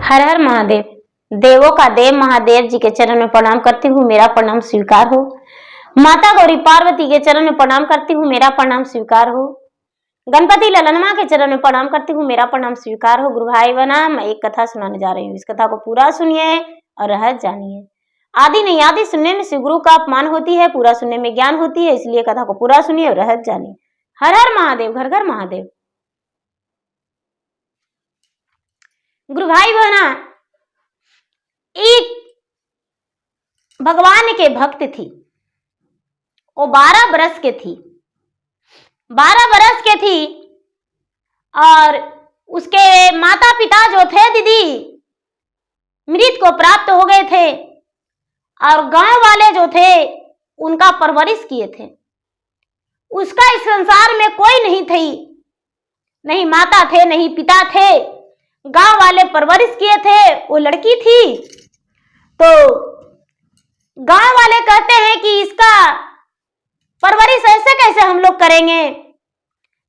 हर हर महादेव। देवों का देव महादेव जी के चरण में प्रणाम करती हूँ, मेरा प्रणाम स्वीकार हो। माता गौरी पार्वती के चरण में प्रणाम करती हूँ, मेरा प्रणाम स्वीकार हो। गणपति ललनमा के चरण में प्रणाम करती हूँ, मेरा प्रणाम स्वीकार हो। गुरु भाई बना, मैं एक कथा सुनाने जा रही हूँ, इस कथा को पूरा सुनिए और रहस्य जानिए। आदि नहीं आदि सुनने में शिव गुरु का अपमान होती है, पूरा सुनने में ज्ञान होती है, इसलिए कथा को पूरा सुनिए और रहस्य जानिए। हर हर महादेव, घर घर महादेव। गुरु भाई बहना, एक भगवान के भक्त थी, वो 12 बरस के थी, 12 बरस के थी और उसके माता पिता जो थे दीदी मृत को प्राप्त हो गए थे और गांव वाले जो थे उनका परवरिश किए थे। उसका इस संसार में कोई नहीं थी, नहीं माता थे नहीं पिता थे, गांव वाले परवरिश किए थे। वो लड़की थी तो गांव वाले कहते हैं कि इसका परवरिश ऐसे कैसे हम लोग करेंगे,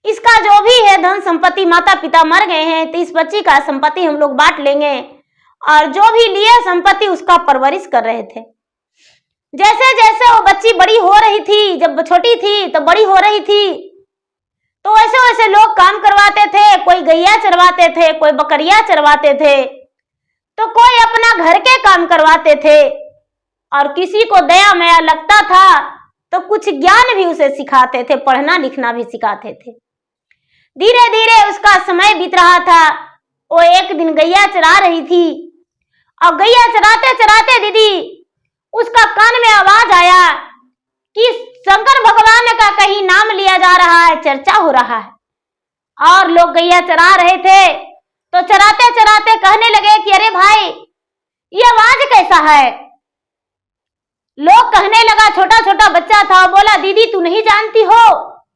इसका जो भी है धन संपत्ति, माता पिता मर गए हैं तो इस बच्ची का संपत्ति हम लोग बांट लेंगे, और जो भी लिए संपत्ति उसका परवरिश कर रहे थे। जैसे जैसे वो बच्ची बड़ी हो रही थी, जब छोटी थी तो बड़ी हो रही थी, तो वैसे वैसे लोग काम करवाते थे, कोई गैया चरवाते थे, कोई बकरियां चरवाते थे, तो कोई अपना घर के काम करवाते थे, और किसी को दया माया लगता था तो कुछ ज्ञान भी उसे सिखाते थे, पढ़ना लिखना भी सिखाते थे। धीरे धीरे उसका समय बीत रहा था। वो एक दिन गैया चरा रही थी और गैया चराते चराते दीदी उसका कान में आवाज आया कि शंकर भगवान का कहीं नाम लिया जा रहा है, चर्चा हो रहा है। और लोग गैया चरा रहे थे तो चराते चराते कहने लगे कि अरे भाई ये आवाज कैसा है। लोग कहने लगा, छोटा छोटा बच्चा था, बोला दीदी तू नहीं जानती हो,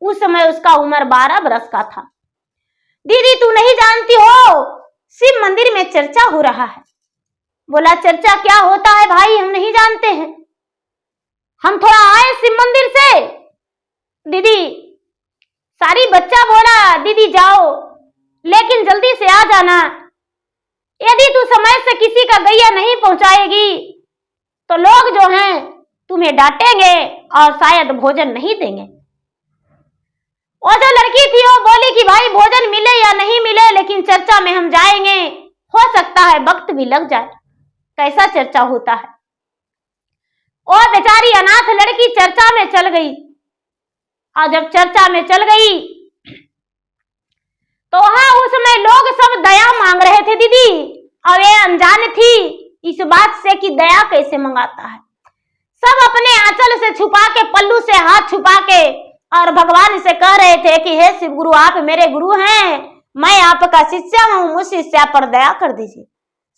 उस समय उसका उम्र 12 बरस का था। दीदी तू नहीं जानती हो, शिव मंदिर में चर्चा हो रहा है। बोला चर्चा क्या होता है भाई, हम नहीं जानते हैं, हम थोड़ा आए शिव मंदिर से। दीदी सारी बच्चा बोला दीदी जाओ लेकिन जल्दी से आ जाना, यदि तू समय से किसी का गैया नहीं पहुंचाएगी तो लोग जो हैं तुम्हें डांटेंगे और शायद भोजन नहीं देंगे। वो जो लड़की थी वो बोली कि भाई भोजन मिले या नहीं मिले लेकिन चर्चा में हम जाएंगे, हो सकता है वक्त भी लग जाए। कैसा चर्चा होता है। वो बेचारी अनाथ लड़की चर्चा में चल गई, और जब चर्चा में चल गई तो वहां उसमें लोग सब दया मांग रहे थे दीदी, और ये अनजान थी इस बात से कि दया कैसे मंगाता है। सब अपने आंचल से छुपा के, पल्लू से हाथ छुपा के और भगवान से कह रहे थे कि हे शिव गुरु आप मेरे गुरु हैं, मैं आपका शिष्य हूं, मुझ शिष्या पर दया कर दीजिए।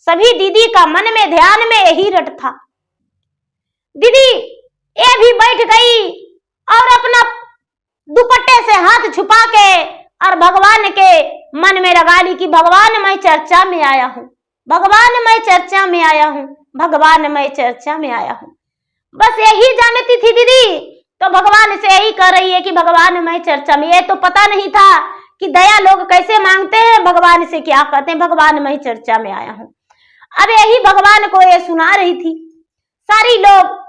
सभी दीदी का मन में ध्यान में यही रट था। दीदी ये भी बैठ गई और अपना दुपट्टे से हाथ छुपा के और भगवान के मन में लगा ली कि भगवान मैं चर्चा में आया हूं, भगवान मैं चर्चा में आया हूं, भगवान मैं चर्चा में आया हूं। बस यही जानती थी दीदी, तो भगवान से यही कह रही है कि भगवान मैं चर्चा में। ये तो पता नहीं था कि दया लोग कैसे मांगते हैं, भगवान से क्या कहते हैं, भगवान मैं चर्चा में आया हूं। अब यही भगवान को ये सुना रही थी। सारी लोग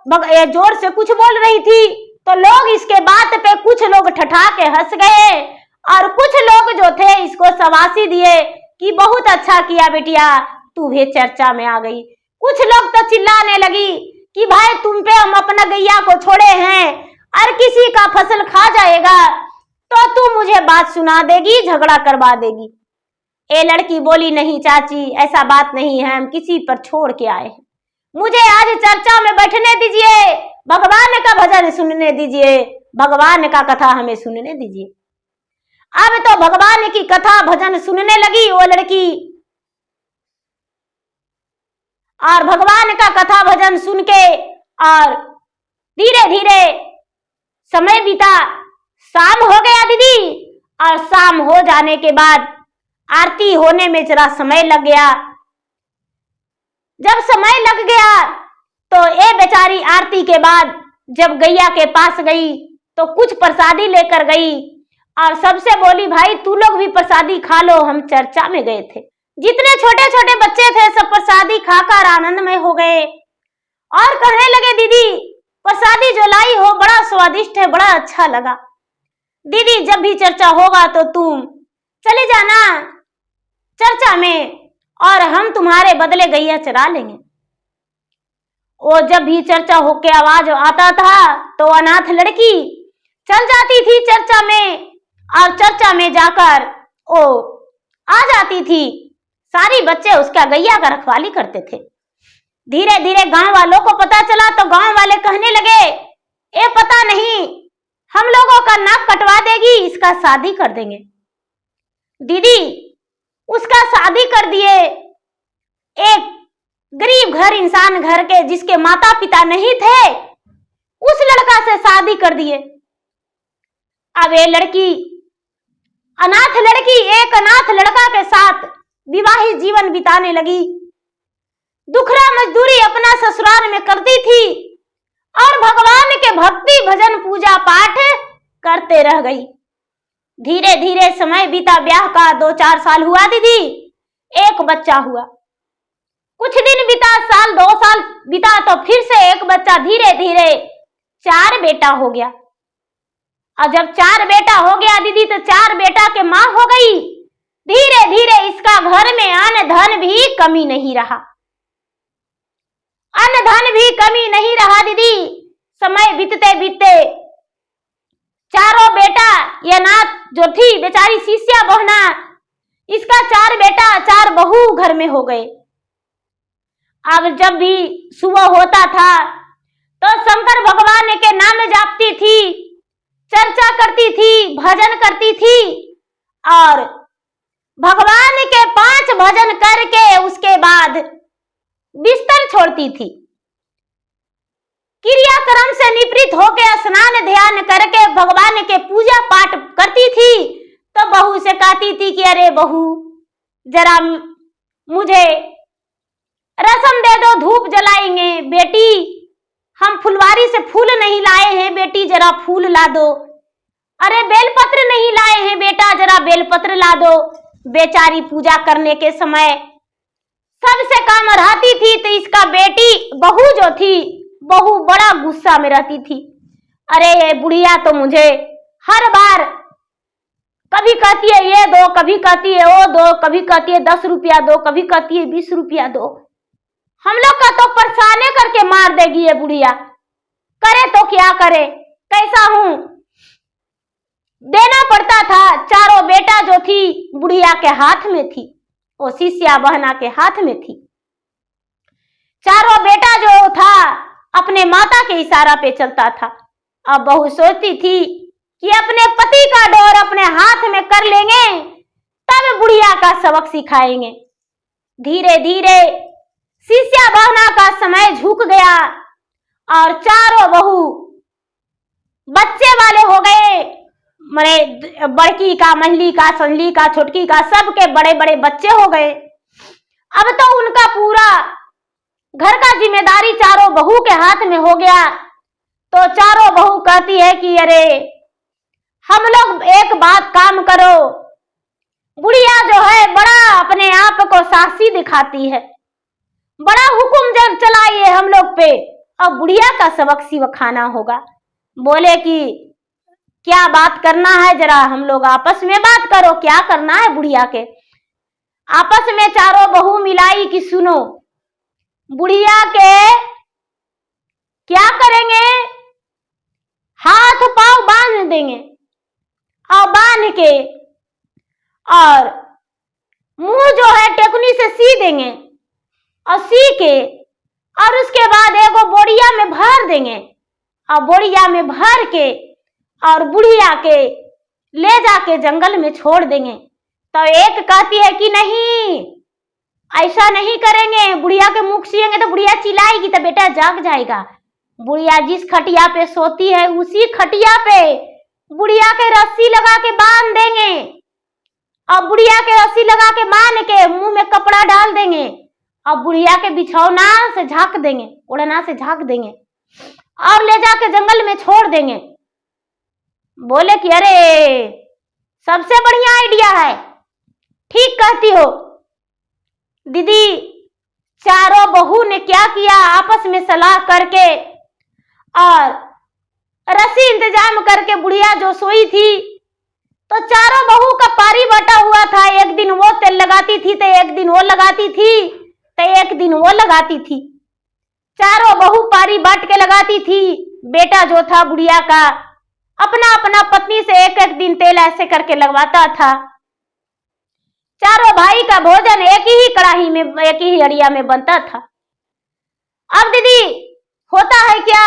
जोर से कुछ बोल रही थी तो लोग इसके बात पे कुछ लोग ठठा के हंस गए, और कुछ लोग जो थे इसको शाबाशी दिए कि बहुत अच्छा किया बेटिया, तू भी चर्चा में आ गई। कुछ लोग तो चिल्लाने लगी कि भाई तुम पे हम अपना गैया को छोड़े हैं और किसी का फसल खा जाएगा तो तू मुझे बात सुना देगी, झगड़ा करवा देगी। ए लड़की बोली नहीं चाची ऐसा बात नहीं है, हम किसी पर छोड़ के आए हैं, मुझे आज चर्चा में बैठने दीजिए, भगवान का भजन सुनने दीजिए, भगवान का कथा हमें सुनने दीजिए। अब तो भगवान की कथा भजन सुनने लगी वो लड़की, और भगवान का कथा भजन सुन के और धीरे धीरे समय बीता। शाम हो गया दीदी, और शाम हो जाने के बाद आरती होने में जरा समय लग गया। जब समय लग गया तो ये बेचारी आरती के बाद जब गैया के पास गई तो कुछ प्रसादी लेकर गई और सबसे बोली भाई तू लोग भी प्रसादी खा लो, हम चर्चा में गए थे। जितने छोटे छोटे बच्चे थे सब प्रसादी खाकर आनंदमय हो गए और कहने लगे, दीदी प्रसादी जो लाई हो बड़ा स्वादिष्ट है, बड़ा अच्छा लगा। दीदी जब भी चर्चा होगा तो तुम चले जाना चर्चा में और हम तुम्हारे बदले गैया चरा लेंगे। वो जब भी चर्चा होके आवाज आता था तो अनाथ लड़की चल जाती थी चर्चा में और चर्चा में जाकर वो आ जाती थी। सारी बच्चे उसका गैया का रखवाली करते थे। धीरे धीरे गांव वालों को पता चला तो गांव वाले कहने लगे, ये पता नहीं हम लोगों का नाक कटवा देगी, इसका शादी कर देंगे। दीदी उसका शादी कर दिए। एक गरीब घर इंसान घर के जिसके माता पिता नहीं थे उस लड़का से शादी कर दिए। अब ये लड़की अनाथ लड़की एक अनाथ लड़का के साथ विवाहित जीवन बिताने लगी। दुखरा मजदूरी अपना ससुराल में करती थी और भगवान के भक्ति भजन पूजा पाठ करते रह गई। धीरे धीरे समय बीता, ब्याह का 2-4 साल हुआ दीदी, एक बच्चा हुआ। कुछ दिन बीता, साल 2 साल बीता तो फिर से एक बच्चा, धीरे धीरे 4 बेटा हो गया। और जब 4 बेटा हो गया दीदी तो 4 बेटा के मां हो गई। धीरे धीरे इसका घर में अन्न धन भी कमी नहीं रहा, अन्न धन भी कमी नहीं रहा दीदी। समय बीतते बीतते चारों बेटा, ये नाथ जो थी बेचारी शिष्या बहना, इसका 4 बेटा 4 बहू घर में हो गए। अब जब भी सुबह होता था तो शंकर भगवान के नाम जापती थी, चर्चा करती थी, भजन करती थी और भगवान के 5 भजन करके उसके बाद बिस्तर छोड़ती थी। क्रियाक्रम से निवृत्त होकर स्नान ध्यान करके भगवान के पूजा पाठ करती थी तो बहू से कहती थी कि अरे बहू जरा मुझे रसम दे दो, धूप जलाएंगे। बेटी हम फुलवारी से फूल नहीं लाए हैं, बेटी जरा फूल ला दो। अरे बेलपत्र नहीं लाए हैं बेटा, जरा बेलपत्र ला दो। बेचारी पूजा करने के समय सबसे काम रहती थी तो इसका बेटी बहू जो थी, बहू बड़ा गुस्सा में रहती थी। अरे ये बुढ़िया तो मुझे हर बार कभी कहती है ये दो, कभी कहती है वो दो, कभी कहती है 10 रुपया दो, कभी कहती है 20 रुपया दो। हम लोग का तो परेशान करके मार देगी ये बुढ़िया, करे तो क्या करे, कैसा हूं। देना पड़ता था। चारों बेटा जो थी बुढ़िया के हाथ में थी, वो शिष्या बहना के हाथ में थी। चारों बेटा जो था अपने माता के इशारा पे चलता था। अब बहू सोचती थी कि अपने पति का डोर अपने हाथ में कर लेंगे तब बुढ़िया का सबक सिखाएंगे। धीरे धीरे शिष्या बहना का समय झुक गया और चारों बहू बच्चे वाले हो गए। मरे बड़की का, मंझली का, संजली का, छोटकी का, सबके बड़े बड़े बच्चे हो गए। अब तो उनका पूरा घर का जिम्मेदारी चारों बहू के हाथ में हो गया। तो चारों बहू कहती है कि अरे हम लोग एक बात काम करो। बुढ़िया जो है बड़ा अपने आप को साहसी दिखाती है, बड़ा हुक्म जब चलाइए हम लोग पे, अब बुढ़िया का सबक सिखाना होगा। बोले कि क्या बात करना है, जरा हम लोग आपस में बात करो, क्या करना है बुढ़िया के। आपस में चारों बहू मिलाई कि सुनो, बुढ़िया के क्या करेंगे, हाथ पांव बांध देंगे और बांध के और मुंह जो है टेकुनी से सी देंगे और सी के और उसके बाद एगो बोरिया में भर देंगे और बोरिया में भर के और बुढ़िया के ले जाके जंगल में छोड़ देंगे। तो एक कहती है कि नहीं ऐसा नहीं करेंगे, बुढ़िया के मुख सिएंगे तो बुढ़िया चिल्लाएगी तो बेटा जाग जाएगा। बुढ़िया जिस खटिया पे सोती है उसी खटिया पे बुढ़िया के रस्सी लगा के बांध देंगे और बुढ़िया के रस्सी लगा के बांध के मुंह में कपड़ा डाल देंगे और बुढ़िया के बिछौना से झाँक देंगे, ओढ़ना से झाँक देंगे और ले जाके जंगल में छोड़ देंगे। बोले कि अरे सबसे बढ़िया आइडिया है, ठीक कहती हो, दीदी चारों बहू ने क्या किया, आपस में सलाह करके और रस्सी इंतजाम करके बुढ़िया जो सोई थी, तो चारों बहू का पारी बटा हुआ था। एक दिन वो तेल लगाती थी तो एक दिन वो लगाती थी तो एक दिन वो लगाती थी। चारों बहू पारी बांट के लगाती थी। बेटा जो था बुढ़िया का अपना अपना पत्नी से एक एक दिन तेल ऐसे करके लगवाता था। चारों भाई का भोजन एक ही कढ़ाई में, एक ही हड़िया में बनता था। अब दीदी होता है क्या,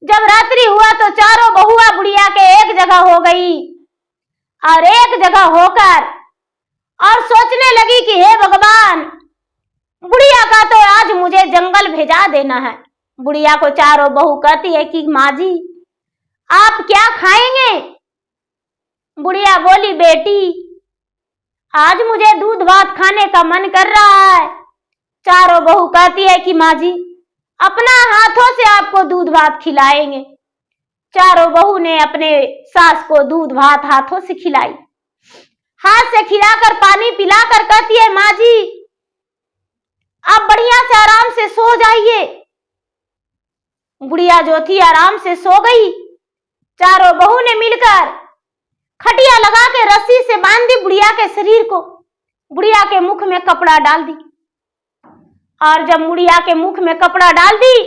जब रात्रि हुआ तो चारों बहुआ बुढ़िया के एक जगह हो गई और एक जगह होकर और सोचने लगी कि हे भगवान, बुढ़िया का तो आज मुझे जंगल भेजा देना है। बुढ़िया को चारों बहू कहती है कि माँ जी आप क्या खाएंगे? बुढ़िया बोली बेटी आज मुझे दूध भात खाने का मन कर रहा है। चारों बहू कहती है कि माँ जी अपना हाथों से आपको दूध भात खिलाएंगे। चारों बहू ने अपने सास को दूध भात हाथों से खिलाई, हाथ से खिलाकर पानी पिलाकर कहती है माँ जी आप बढ़िया से आराम से सो जाइए। बुढ़िया जो थी आराम से सो गई। चारों बहू ने मिलकर खटिया लगा के रस्सी से बांध दी बुढ़िया के शरीर को, बुढ़िया के मुख में कपड़ा डाल दी। और जब बुढ़िया के मुख में कपड़ा डाल दी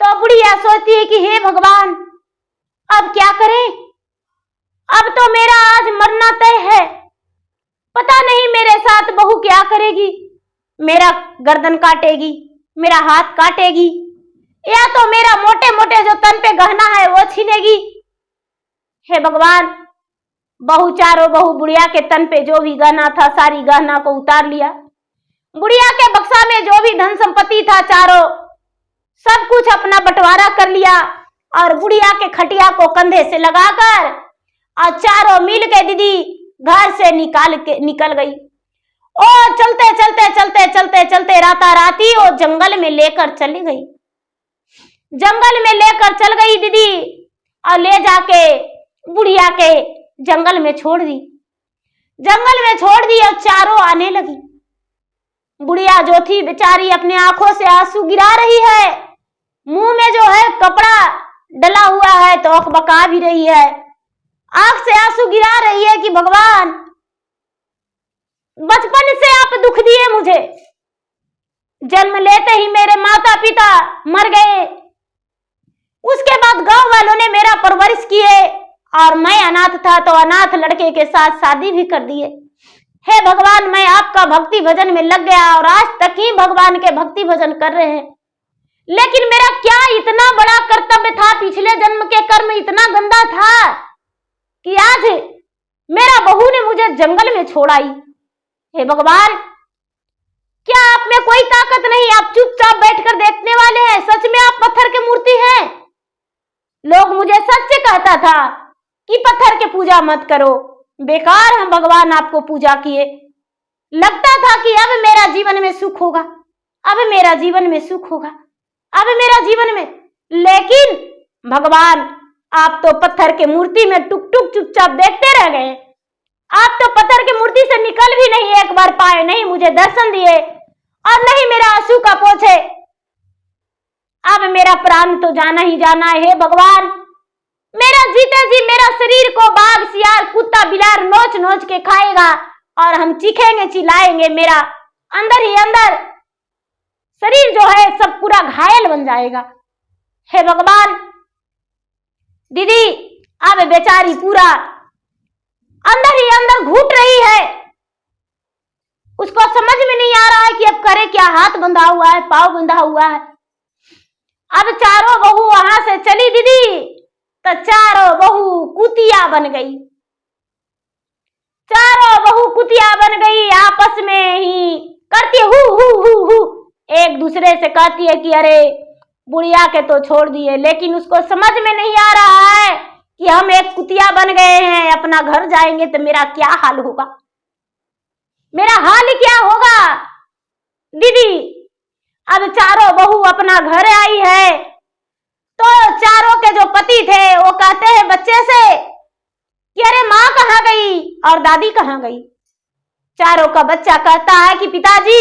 तो बुढ़िया सोचती है कि हे भगवान अब क्या करें, अब तो मेरा आज मरना तय है। पता नहीं मेरे साथ बहू क्या करेगी, मेरा गर्दन काटेगी, मेरा हाथ काटेगी, या तो मेरा मोटे मोटे जो तन पे गहना है वो छीनेगी। हे भगवान, बहू चारों बहू बुढ़िया के तन पे जो भी गहना था सारी गहना को उतार लिया। बुढ़िया के बक्सा में जो भी धन संपत्ति था चारों सब कुछ अपना बंटवारा कर लिया और बुढ़िया के खटिया को कंधे से लगाकर और चारों मिल के दीदी घर से निकल गई। और चलते चलते चलते चलते चलते राताराती वो जंगल में लेकर चली गई। जंगल में लेकर चल गई दीदी और ले जाके बुढ़िया के जंगल में छोड़ दी। जंगल में छोड़ दी और चारों आने लगी। बुढ़िया जो थी बेचारी अपने आंखों से आंसू गिरा रही है, मुंह में जो है कपड़ा डला हुआ है तो आंख बका भी रही है, आंख से आंसू गिरा रही है कि भगवान बचपन से आप दुख दिए मुझे, जन्म लेते ही मेरे माता पिता मर गए, उसके बाद गांव वालों ने मेरा परवरिश किए और मैं अनाथ था तो अनाथ लड़के के साथ शादी भी कर दिए। हे भगवान मैं आपका भक्ति भजन में लग गया और आज तक ही भगवान के भक्ति भजन कर रहे हैं, लेकिन मेरा क्या इतना बड़ा कर्तव्य था, पिछले जन्म के कर्म इतना गंदा था कि आज मेरा बहू ने मुझे जंगल में छोड़ आई। हे भगवान क्या आप में कोई ताकत नहीं, आप चुपचाप बैठकर देखने वाले हैं, सच में आप पत्थर की मूर्ति हैं। लोग मुझे सच से कहता था कि पत्थर के पूजा मत करो, बेकार हम भगवान आपको पूजा किए। लगता था कि अब मेरा जीवन में सुख होगा, अब मेरा जीवन में सुख होगा, अब मेरा जीवन में, लेकिन भगवान आप तो पत्थर के मूर्ति में टुक टुक चुपचाप देखते रह गए। आप तो पत्थर की मूर्ति से निकल भी नहीं एक बार पाए, नहीं मुझे दर्शन दिए और नहीं मेरा आंसू का पोछे। अब मेरा प्राण तो जाना ही जाना है। हे भगवान मेरा जीते जी मेरा शरीर को बाघ सियार कुत्ता बिलार नोच नोच के खाएगा और हम चीखेंगे चिल्लाएंगे, मेरा अंदर ही अंदर शरीर जो है सब पूरा घायल बन जाएगा। हे भगवान दीदी अब बेचारी पूरा अंदर ही अंदर घुट रही है, उसको समझ में नहीं आ रहा है कि अब करे क्या, हाथ बंधा हुआ है, पाँव बंधा हुआ है। अब चारों बहू वहां से चली दीदी तो चारों बहू कुतिया बन गई। चारों बहू कुतिया बन गई, आपस में ही करती हु हु हु हु, एक दूसरे से कहती है कि अरे बुढ़िया के तो छोड़ दिए, लेकिन उसको समझ में नहीं आ रहा है कि हम एक कुतिया बन गए हैं, अपना घर जाएंगे तो मेरा क्या हाल होगा, मेरा हाल क्या होगा। दीदी अब चारों बहू अपना घर आई है तो चारों के जो पति थे वो कहते हैं बच्चे से कि अरे माँ कहाँ गई और दादी कहाँ गई। चारों का बच्चा कहता है कि पिताजी,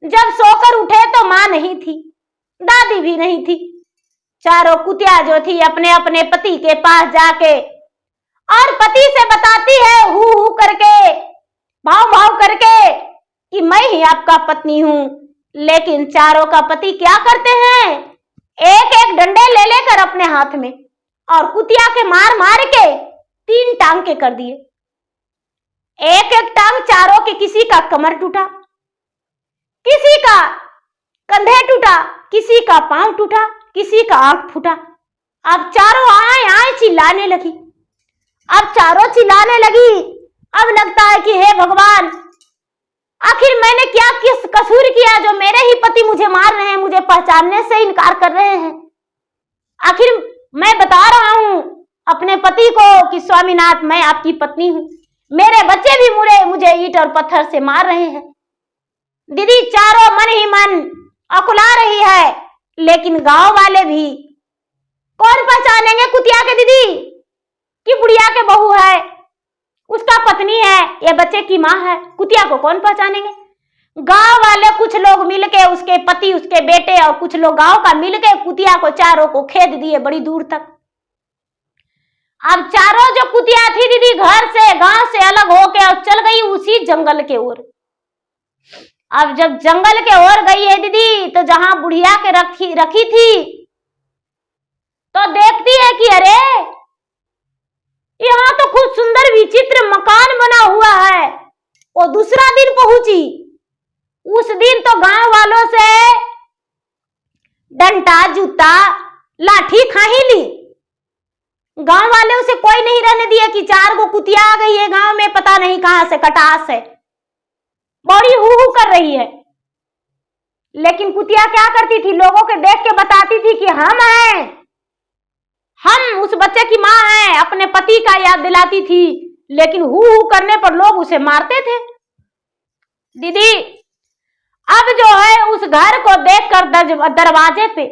जब सोकर उठे तो माँ नहीं थी, दादी भी नहीं थी। चारों कुतिया जो थी अपने अपने पति के पास जाके और पति से बताती है हु करके, भाव भाव करके कि मैं ही आपका पत्नी हूं। लेकिन चारों का पति क्या करते हैं, एक एक डंडे ले लेकर अपने हाथ में और कुतिया के मार मार के 3 टांके कर दिए। एक एक टांग चारों के, किसी का कमर टूटा, किसी का कंधे टूटा, किसी का पांव टूटा, किसी का आंख फूटा। अब चारों आए आए चिल्लाने लगी। अब चारों चिल्लाने लगी। अब लगता है कि हे भगवान, आखिर मैंने क्या किस कसूर किया जो मेरे ही पति मुझे मार रहे हैं, मुझे पहचानने से इनकार कर रहे हैं। आखिर मैं बता रहा हूं अपने पति को कि स्वामीनाथ, मैं आपकी पत्नी हूं, मेरे बच्चे भी मुझे ईंट और पत्थर से मार रहे हैं। दीदी चारों मन ही मन अकुला रही है, लेकिन गांव वाले भी कौन पहचानेंगे कुतिया के दीदी कि बुढ़िया के बहू है, उसका पत्नी है, ये बच्चे की माँ है। कुतिया को कौन पहचानेंगे? गांव वाले कुछ लोग मिलके, उसके पति, उसके बेटे और कुछ लोग गांव का मिलके कुतिया को चारों को खेद दिए बड़ी दूर तक। अब चारों जो कुतिया थी दीदी घर से, गांव से अलग होके और चल गई उसी जंगल के ओर। अब जब जंगल के ओर गई है दीदी, तो जहां बुढ़िया के रखी थी, तो देखती है कि अरे यहाँ तो खूब सुंदर विचित्र मकान बना हुआ है। वो दूसरा दिन पहुंची। उस दिन तो गांव वालों से डंडा, जूता, लाठी खा ही ली। गांव वाले उसे कोई नहीं रहने दिया कि 4 गो कुतिया आ गई है गांव में, पता नहीं कहां से, कटास है, बड़ी हु कर रही है। लेकिन कुतिया क्या करती थी, लोगों के देख के बताती थी कि हम हैं, हम उस बच्चे की माँ हैं, अपने पति का याद दिलाती थी। लेकिन हु करने पर लोग उसे मारते थे। दीदी अब जो है उस घर को देखकर दरवाजे पे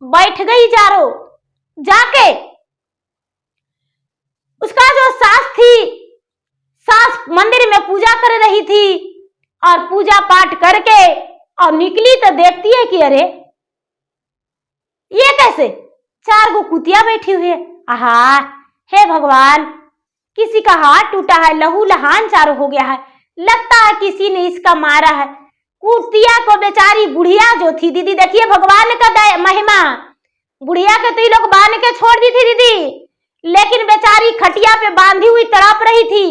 बैठ गई चारों जाके। उसका जो सास थी, सास मंदिर में पूजा कर रही थी और पूजा पाठ करके और निकली तो देखती है कि अरे ये कैसे 4 गो कुतिया बैठी हुई है। आहा, हे भगवान, किसी का हाथ टूटा है, लहू लहान चारों हो गया है, लगता है किसी ने इसका मारा है। कुतिया को बेचारी बुढ़िया जो थी दीदी, देखिए भगवान का महिमा, बुढ़िया के तो ये लोग बांध के छोड़ दी थी दीदी, लेकिन बेचारी खटिया पे बांधी हुई तड़प रही थी।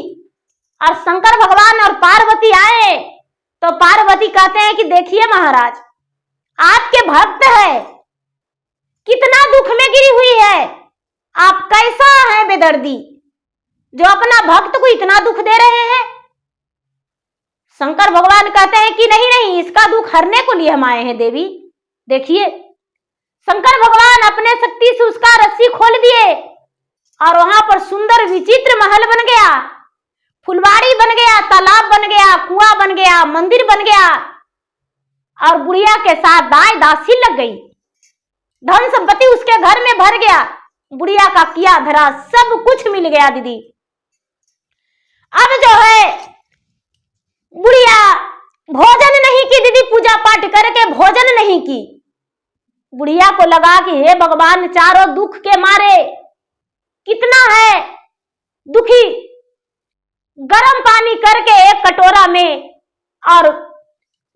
और शंकर भगवान और पार्वती आए तो पार्वती कहते हैं कि देखिए महाराज, आपके भक्त है, कितना दुख में गिरी हुई है, आप कैसा है बेदर्दी जो अपना भक्त को इतना दुख दे रहे हैं। शंकर भगवान कहते हैं कि नहीं नहीं, इसका दुख हरने को लिए हम आए हैं देवी। देखिए शंकर भगवान अपने शक्ति से उसका रस्सी खोल दिए और वहां पर सुंदर विचित्र महल बन गया, फुलवाड़ी बन गया, तालाब बन गया, कुआं बन गया, मंदिर बन गया और बुढ़िया के साथ दाई दासी लग गई। धन संपत्ति उसके घर में भर गया, बुढ़िया का किया धरा सब कुछ मिल गया दीदी। अब जो है बुढ़िया भोजन नहीं की दीदी, पूजा पाठ करके भोजन नहीं की। बुढ़िया को लगा कि हे भगवान, चारों दुख के मारे कितना है दुखी। गरम पानी करके एक कटोरा में और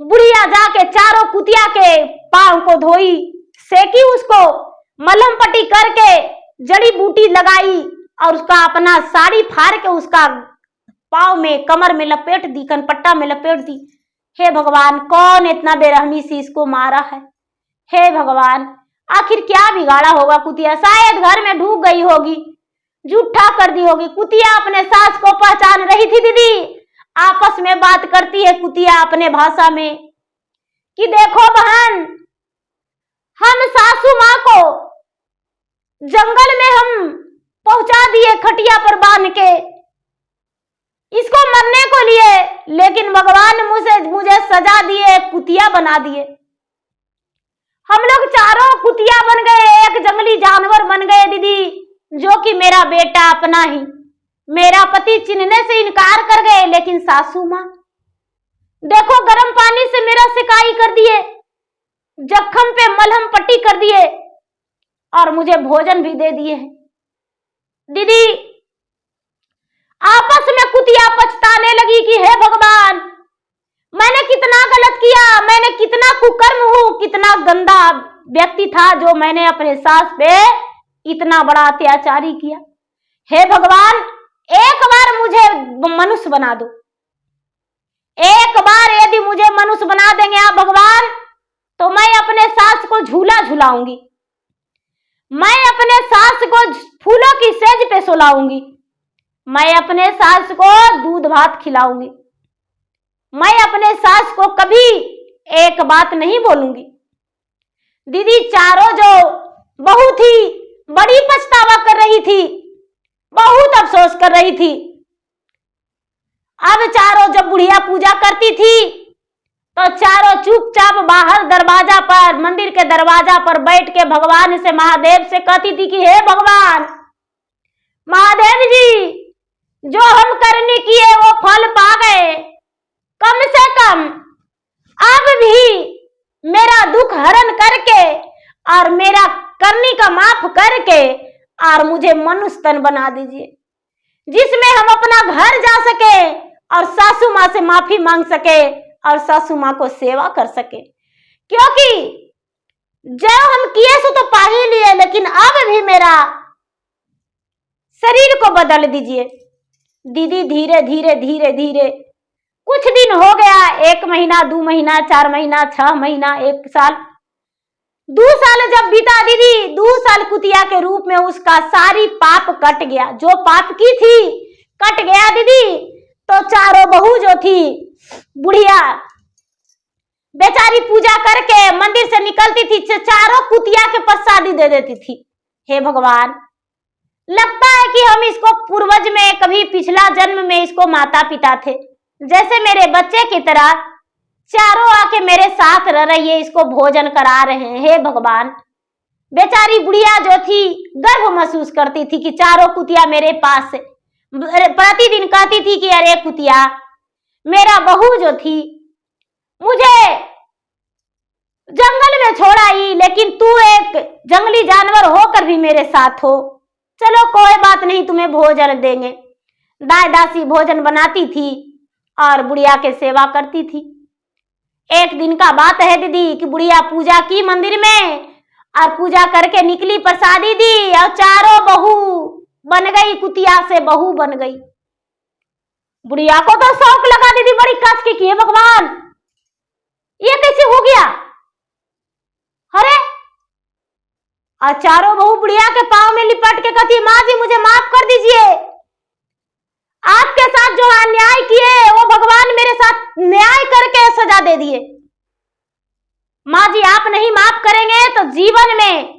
बुढ़िया जाके चारों कुतिया के पांव को धोई, सेकी, उसको मलहम पट्टी करके जड़ी बूटी लगाई और उसका अपना साड़ी फाड़ के उसका पांव में, कमर में लपेट दी, कनपट्टा में लपेट दी। हे भगवान, कौन इतना बेरहमी से इसको मारा है। हे भगवान, आखिर क्या बिगाड़ा होगा कुतिया, शायद घर में ढूक गई होगी, जूठा कर दी होगी। कुतिया अपने सास को पहचान रही थी दीदी, आपस में बात करती है कुतिया अपने भाषा में कि देखो बहन, हम सासू माँ को जंगल में हम पहुंचा दिए खटिया पर बांध के, इसको मरने को लिए, लेकिन भगवान मुझे सजा दिए, कुतिया बना दिए। हम लोग चारों कुतिया बन गए, एक जंगली जानवर बन गए दीदी, जो कि मेरा बेटा अपना ही, मेरा पति चिन्हने से इनकार कर गए, लेकिन सासू माँ देखो गर्म पानी से मेरा सिकाई कर दिए, जख्म पे मलहम पट्टी कर दिए और मुझे भोजन भी दे दिए हैं। दीदी आपस में कुतिया पछताने लगी कि हे भगवान, मैंने कितना गलत किया, मैंने कितना कुकर्म हूं, कितना गंदा व्यक्ति था जो मैंने अपने सास पे इतना बड़ा अत्याचारी किया। हे भगवान, एक बार मुझे मनुष्य बना दो, एक बार यदि मुझे मनुष्य बना देंगे आप भगवान, तो मैं अपने सास को झूला झुलाऊंगी, मैं अपने सास को फूलों की सेज पे सुलाऊंगी, मैं अपने सास को दूध भात खिलाऊंगी, मैं अपने सास को कभी एक बात नहीं बोलूंगी। दीदी चारों जो बहू थी बड़ी पछतावा कर रही थी, बहुत अफसोस कर रही थी। अब चारों जब बुढ़िया पूजा करती थी तो चारों चुपचाप बाहर दरवाजा पर, मंदिर के दरवाजा पर बैठ के भगवान से, महादेव से कहती थी कि हे भगवान, महादेव जी, जो हम करने किए वो फल पा गए, कम से कम अब भी मेरा दुख हरण करके और मेरा करनी का माफ करके और मुझे मनुष्य तन बना दीजिए, जिसमें हम अपना घर जा सके और सासू माँ से माफी मांग सके और सासू माँ को सेवा कर सके। क्योंकि जो हम किए सो तो पा ही लिए, लेकिन अब भी मेरा शरीर को बदल दीजिए। दीदी धीरे धीरे धीरे धीरे कुछ दिन हो गया, 1 महीना, 2 महीना, 4 महीना, 6 महीना, 1 साल, 2 साल जब बीता दीदी, 2 साल कुतिया के रूप में उसका सारी पाप कट गया, जो पाप की थी कट गया दीदी। तो चारों बहू जो थी बुढ़िया बेचारी पूजा करके मंदिर से निकलती थी, चारों कुतिया के पास शादी दे देती थी। हे भगवान, लगता है कि हम इसको पूर्वज में, कभी पिछला जन्म में इसको माता पिता थे, जैसे मेरे बच्चे की तरह चारों आके मेरे साथ रह रही है, इसको भोजन करा रहे हैं। हे भगवान, बेचारी बुढ़िया जो थी गर्व महसूस करती थी कि चारों कुतिया मेरे पास से प्रतिदिन कहती थी कि अरे कुतिया, मेरा बहू जो थी मुझे जंगल में छोड़ आई, लेकिन तू एक जंगली जानवर होकर भी मेरे साथ हो, चलो कोई बात नहीं, तुम्हें भोजन देंगे। दाई दासी भोजन बनाती थी और बुढ़िया के सेवा करती थी। एक दिन का बात है दीदी कि बुढ़िया पूजा की मंदिर में और पूजा करके निकली, प्रसादी दी और चारों बहू बन गई, कुतिया से बहू बन गई। बुढ़िया को तो शौक लगा दीदी बड़ी कस की कि हे भगवान, ये कैसे हो गया? अरे और चारों बहू बुढ़िया के पांव में लिपट के कहती, माँ जी मुझे माफ कर दीजिए, आपके साथ जो अन्याय किए वो भगवान मेरे साथ न्याय करके सजा दे दिए। माँ जी आप नहीं माफ करेंगे तो जीवन में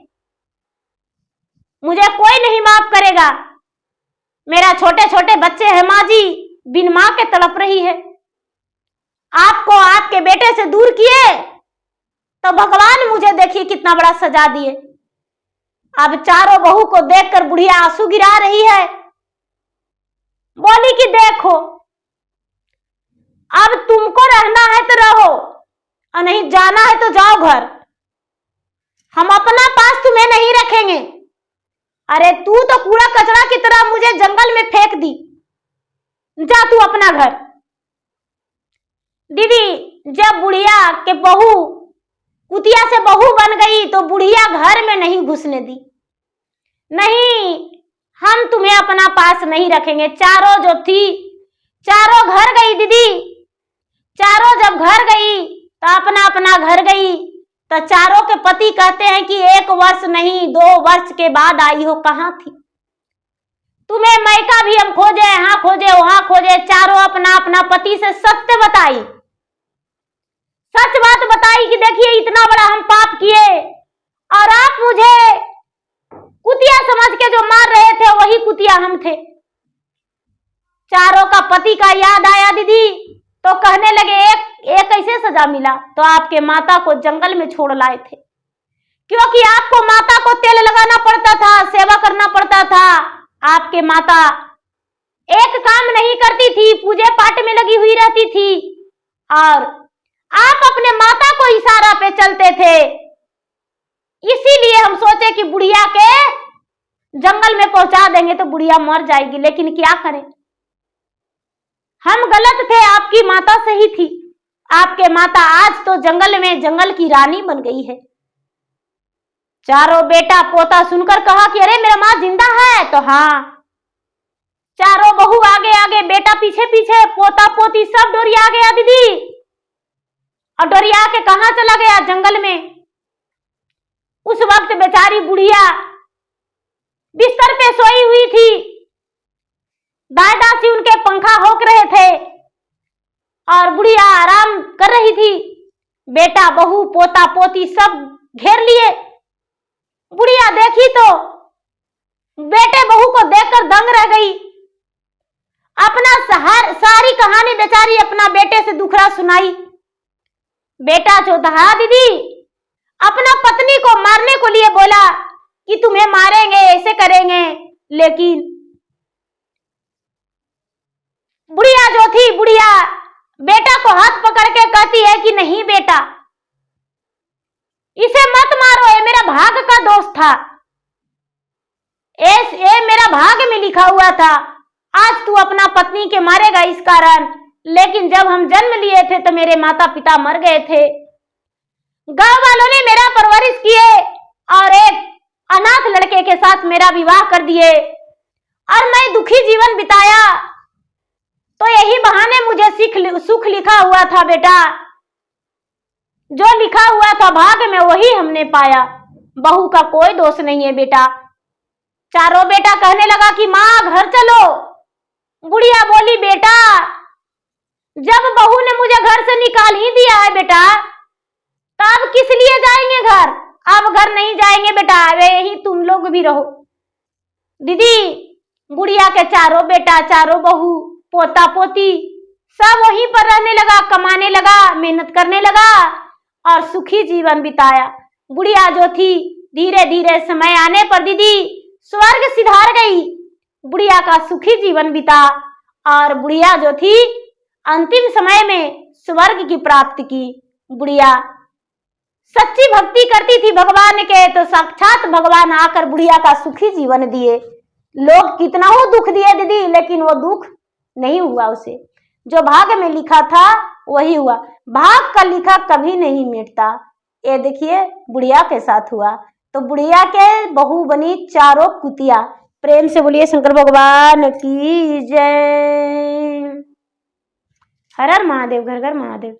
मुझे कोई नहीं माफ करेगा। मेरा छोटे छोटे बच्चे हैं माँ जी, बिन माँ के तड़प रही है, आपको आपके बेटे से दूर किए तो भगवान मुझे देखिए कितना बड़ा सजा दिए। अब चारों बहू को देखकर बुढ़िया आंसू गिरा रही है, बोली कि देखो अब तुमको रहना है तो रहो और नहीं जाना है तो जाओ घर, हम अपना पास तुम्हें नहीं रखेंगे। अरे तू तो कूड़ा कचरा की तरह मुझे जंगल में फेंक दी, जा तू अपना घर। दीदी जब बुढ़िया के बहू कुतिया से बहू बन गई तो बुढ़िया घर में नहीं घुसने दी, नहीं हम तुम्हें अपना पास नहीं रखेंगे। चारों जो थी चारों घर गई दीदी, चारों जब घर गई तो अपना अपना घर गई तो चारों के पति कहते हैं कि 1 वर्ष नहीं 2 वर्ष के बाद आई हो, कहाँ थी? तुम्हें मैका भी हम खोजे, यहाँ खोजे वहां खोजे, चारों अपना अपना पति से सत्य बताई, सच बात बताई कि देखिए इतना बड़ा हम पाप किए और आप मुझे कुतिया समझ के जो मार रहे थे वही कुतिया हम थे। चारों का पति का याद आया दीदी तो कहने लगे एक कैसे सजा मिला? तो आपके माता को जंगल में छोड़ लाए थे, क्योंकि आपको माता को तेल लगाना पड़ता था, सेवा करना पड़ता था। आपके माता एक काम नहीं करती थी, पूजे पाठ में लगी हुई रहती थी और आप अपने माता को इशारा पे चलते थे, इसीलिए हम सोचे कि बुढ़िया के जंगल में पहुंचा देंगे तो बुढ़िया मर जाएगी, लेकिन क्या करें, हम गलत थे, आपकी माता सही थी। आपके माता आज तो जंगल में जंगल की रानी बन गई है। चारों बेटा पोता सुनकर कहा कि अरे मेरा माँ जिंदा है, तो हाँ, चारों बहू आगे आगे, बेटा पीछे पीछे, पोता पोती सब डोरिया गया दीदी। और डोरिया के कहां चला गया? जंगल में। उस वक्त बेचारी बुढ़िया बिस्तर पे सोई हुई थी, दाई दासी उनके पंखा होक रहे थे और बुढ़िया आराम कर रही थी। बेटा बहू पोता पोती सब घेर लिए। बुढ़िया देखी तो बेटे बहू को देखकर दंग रह गई। अपना सारी कहानी बेचारी अपना बेटे से दुखड़ा सुनाई। बेटा जो था दीदी, अपना पत्नी को मारने को लिए बोला कि तुम्हें मारेंगे, ऐसे करेंगे, लेकिन बुढ़िया जो थी, बुढ़िया बेटा को हाथ पकड़ के कहती है कि नहीं बेटा, इसे मत मारो, ये मेरा भाग का दोस्त था, ये मेरा भाग में लिखा हुआ था। आज तू अपना पत्नी के मारेगा इस कारण, लेकिन जब हम जन्म लिए थे तो मेरे माता पिता मर गए थे। गांव वालों ने मेरा परवरिश किए और एक अनाथ लड़के के साथ मेरा विवाह कर दिए और मैं दुखी जीवन बिताया। तो यही बहाने मुझे सुख लिखा हुआ था बेटा, जो लिखा हुआ था भाग में वही हमने पाया, बहू का कोई दोष नहीं है बेटा। चारों बेटा कहने लगा कि माँ घर चलो। बुढ़िया बोली बेटा, जब बहू ने मुझे घर से निकाल ही दिया है बेटा, तब किस लिए जाएंगे घर? अब घर नहीं जाएंगे बेटा, वे यही तुम लोग भी रहो। दीदी बुढ़िया के चारों बेटा, चारों बहू, पोता पोती सब वहीं पर रहने लगा, कमाने लगा, मेहनत करने लगा और सुखी जीवन बिताया। बुढ़िया जो थी धीरे धीरे समय आने पर दीदी स्वर्ग सिधार गई। बुढ़िया का सुखी जीवन बीता और बुढ़िया जो थी अंतिम समय में स्वर्ग की प्राप्ति की। बुढ़िया सच्ची भक्ति करती थी भगवान के, तो साक्षात भगवान आकर बुढ़िया का सुखी जीवन दिए। लोग कितना हो दुख दिए दीदी, लेकिन वो दुख नहीं हुआ उसे। जो भाग में लिखा था वही हुआ। भाग का लिखा कभी नहीं मिटता। ये देखिए बुढ़िया के साथ हुआ। तो बुढ़िया के बहू बनी चारों कुतिया। प्रेम से बोलिए शंकर भगवान की जय। हर हर महादेव, घर घर महादेव।